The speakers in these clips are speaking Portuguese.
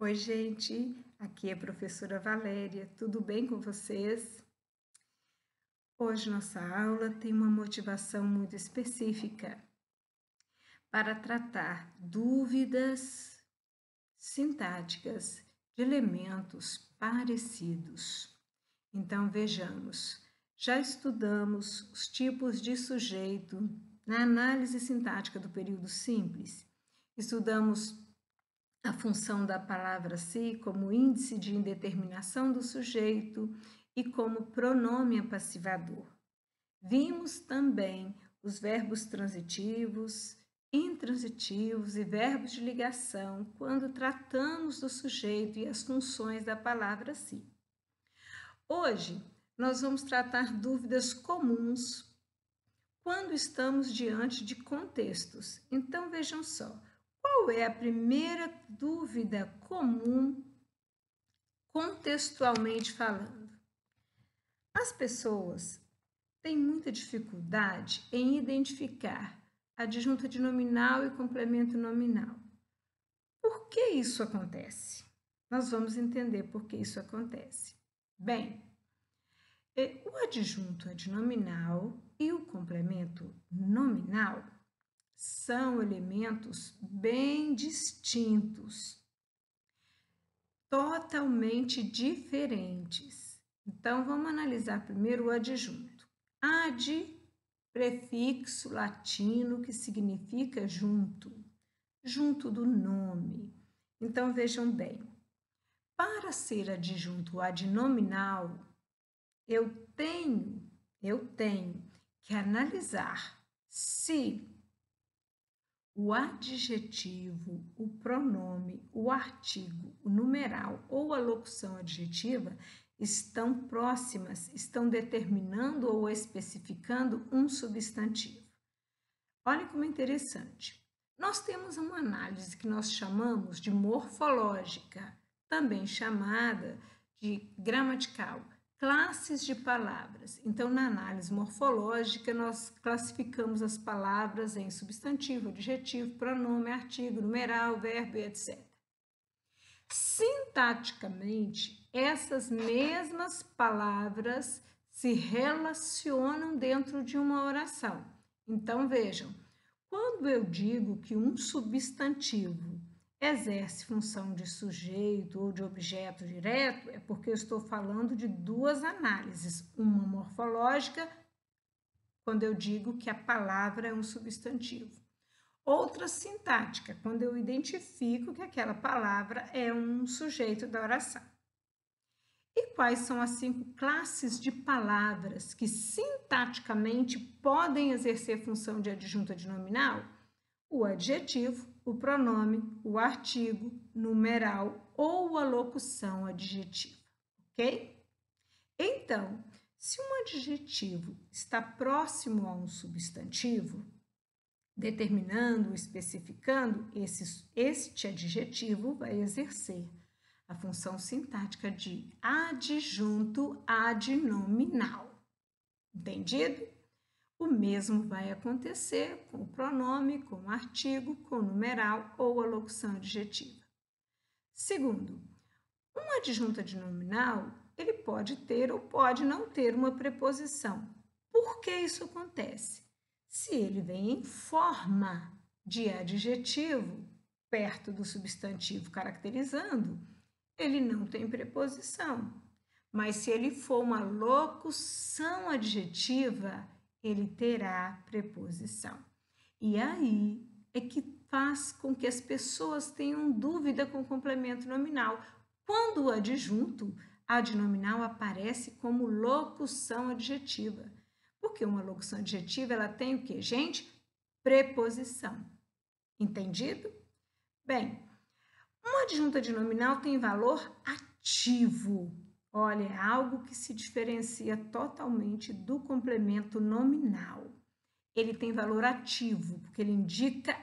Oi, gente, aqui é a professora Valéria, tudo bem com vocês? Hoje nossa aula tem uma motivação muito específica para tratar dúvidas sintáticas de elementos parecidos. Então vejamos, já estudamos os tipos de sujeito na análise sintática do período simples, estudamos a função da palavra se como índice de indeterminação do sujeito e como pronome apassivador. Vimos também os verbos transitivos, intransitivos e verbos de ligação quando tratamos do sujeito e as funções da palavra se. Hoje, nós vamos tratar dúvidas comuns quando estamos diante de contextos. Então, vejam só, qual é a primeira dúvida comum contextualmente falando? As pessoas têm muita dificuldade em identificar adjunta de nominal e complemento nominal. Por que isso acontece? Nós vamos entender por que isso acontece. Bem, o adjunto adnominal e o complemento nominal são elementos bem distintos, totalmente diferentes. Então, vamos analisar primeiro o adjunto. Ad, prefixo latino que significa junto, junto do nome. Então, vejam bem, para ser adjunto adnominal, eu tenho que analisar se o adjetivo, o pronome, o artigo, o numeral ou a locução adjetiva estão próximas, estão determinando ou especificando um substantivo. Olha como é interessante. Nós temos uma análise que nós chamamos de morfológica, também chamada de gramatical, classes de palavras. Então, na análise morfológica, nós classificamos as palavras em substantivo, adjetivo, pronome, artigo, numeral, verbo, etc. Sintaticamente, essas mesmas palavras se relacionam dentro de uma oração. Então, vejam, quando eu digo que um substantivo exerce função de sujeito ou de objeto direto, é porque eu estou falando de duas análises, uma morfológica, quando eu digo que a palavra é um substantivo. Outra sintática, quando eu identifico que aquela palavra é um sujeito da oração. E quais são as 5 classes de palavras que sintaticamente podem exercer função de adjunto adnominal? O adjetivo, o pronome, o artigo, numeral ou a locução adjetiva, ok? Então, se um adjetivo está próximo a um substantivo, determinando, especificando, este adjetivo vai exercer a função sintática de adjunto adnominal. Entendido? O mesmo vai acontecer com o pronome, com o artigo, com o numeral ou a locução adjetiva. Segundo, um adjunto adnominal, ele pode ter ou pode não ter uma preposição. Por que isso acontece? Se ele vem em forma de adjetivo, perto do substantivo caracterizando, ele não tem preposição. Mas se ele for uma locução adjetiva, ele terá preposição. E aí é que faz com que as pessoas tenham dúvida com o complemento nominal. Quando o adjunto adnominal aparece como locução adjetiva. Porque uma locução adjetiva, ela tem o quê, gente? Preposição. Entendido? Bem, um adjunto adnominal tem valor ativo. Olha, é algo que se diferencia totalmente do complemento nominal. Ele tem valor ativo, porque ele indica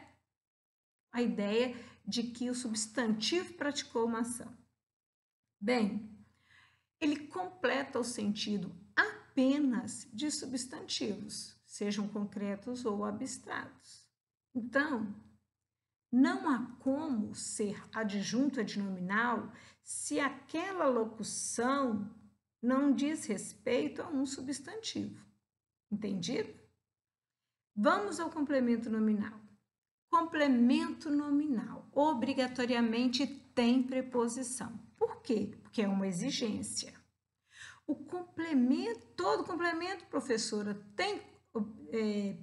a ideia de que o substantivo praticou uma ação. Bem, ele completa o sentido apenas de substantivos, sejam concretos ou abstratos. Então, Não há como ser adjunto adnominal se aquela locução não diz respeito a um substantivo. Entendido? Vamos ao complemento nominal. Complemento nominal obrigatoriamente tem preposição. Por quê? Porque é uma exigência. Todo complemento, professora, tem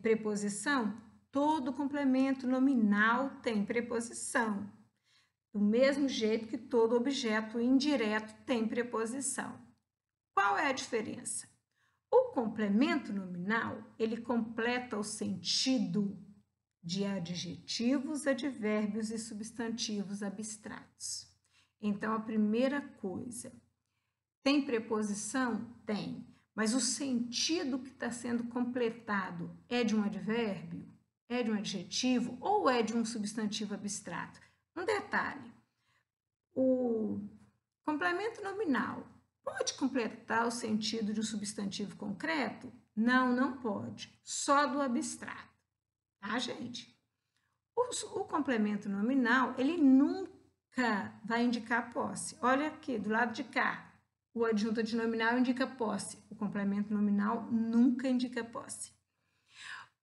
preposição? Todo complemento nominal tem preposição. Do mesmo jeito que todo objeto indireto tem preposição. Qual é a diferença? O complemento nominal, ele completa o sentido de adjetivos, advérbios e substantivos abstratos. Então, a primeira coisa, tem preposição? Tem. Mas o sentido que está sendo completado é de um advérbio? É de um adjetivo? Ou é de um substantivo abstrato? Um detalhe, o complemento nominal pode completar o sentido de um substantivo concreto? Não, não pode. Só do abstrato. Tá, gente? O complemento nominal, ele nunca vai indicar posse. Olha aqui, do lado de cá. O adjunto adnominal indica posse. O complemento nominal nunca indica posse.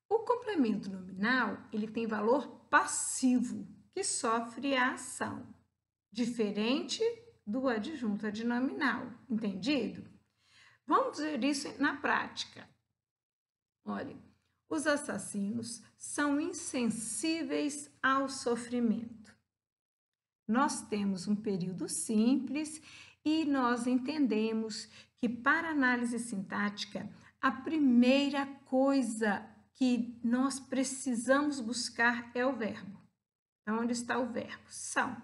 O complemento nominal, ele tem valor passivo, que sofre a ação, diferente do adjunto adnominal. Entendido? Vamos ver isso na prática. Olha, os assassinos são insensíveis ao sofrimento. Nós temos um período simples e nós entendemos que para análise sintática, a primeira coisa que nós precisamos buscar é o verbo. Então, onde está o verbo? São.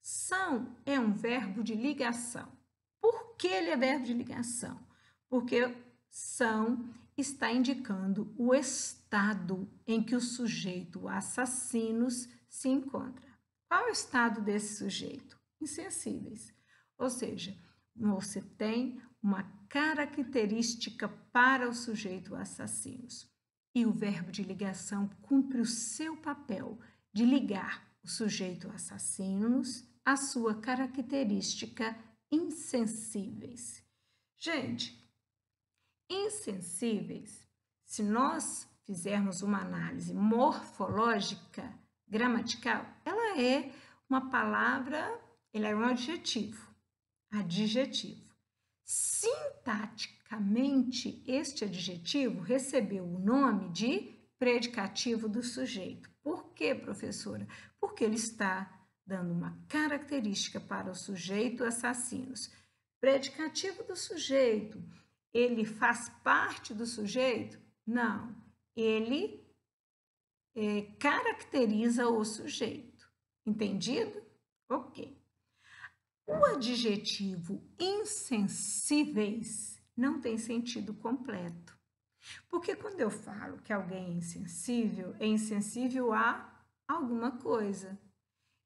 São é um verbo de ligação. Por que ele é verbo de ligação? Porque são está indicando o estado em que o sujeito assassinos se encontra. Qual é o estado desse sujeito? Insensíveis. Ou seja, você tem uma característica para o sujeito assassinos. E o verbo de ligação cumpre o seu papel de ligar o sujeito assassinos à sua característica insensíveis. Gente, insensíveis, se nós fizermos uma análise morfológica, gramatical, ela é uma palavra, ela é um adjetivo. Sintaticamente, este adjetivo recebeu o nome de predicativo do sujeito. Por quê, professora? Porque ele está dando uma característica para o sujeito assassinos. Predicativo do sujeito, ele faz parte do sujeito? Não, ele caracteriza o sujeito. Entendido? Ok. O adjetivo insensíveis não tem sentido completo. Porque quando eu falo que alguém é insensível a alguma coisa.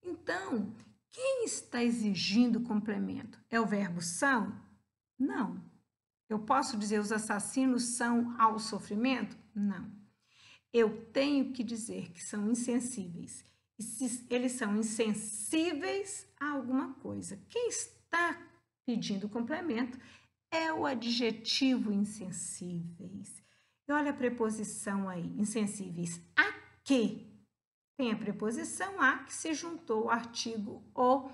Então, quem está exigindo complemento? É o verbo são? Não. Eu posso dizer os assassinos são ao sofrimento? Não. Eu tenho que dizer que são insensíveis. E se eles são insensíveis a alguma coisa. Quem está pedindo complemento é o adjetivo insensíveis. E olha a preposição aí, insensíveis. A que? Tem a preposição a que se juntou o artigo o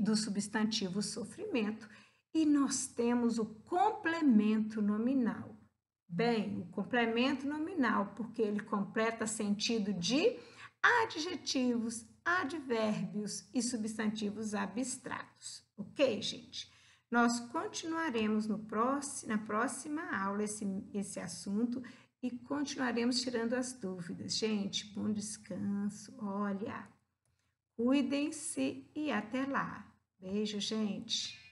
do substantivo sofrimento. E nós temos o complemento nominal. Bem, o complemento nominal, porque ele completa sentido de adjetivos, advérbios e substantivos abstratos. Ok, gente? Nós continuaremos na próxima aula esse assunto e continuaremos tirando as dúvidas. Gente, bom descanso. Olha, cuidem-se e até lá. Beijo, gente.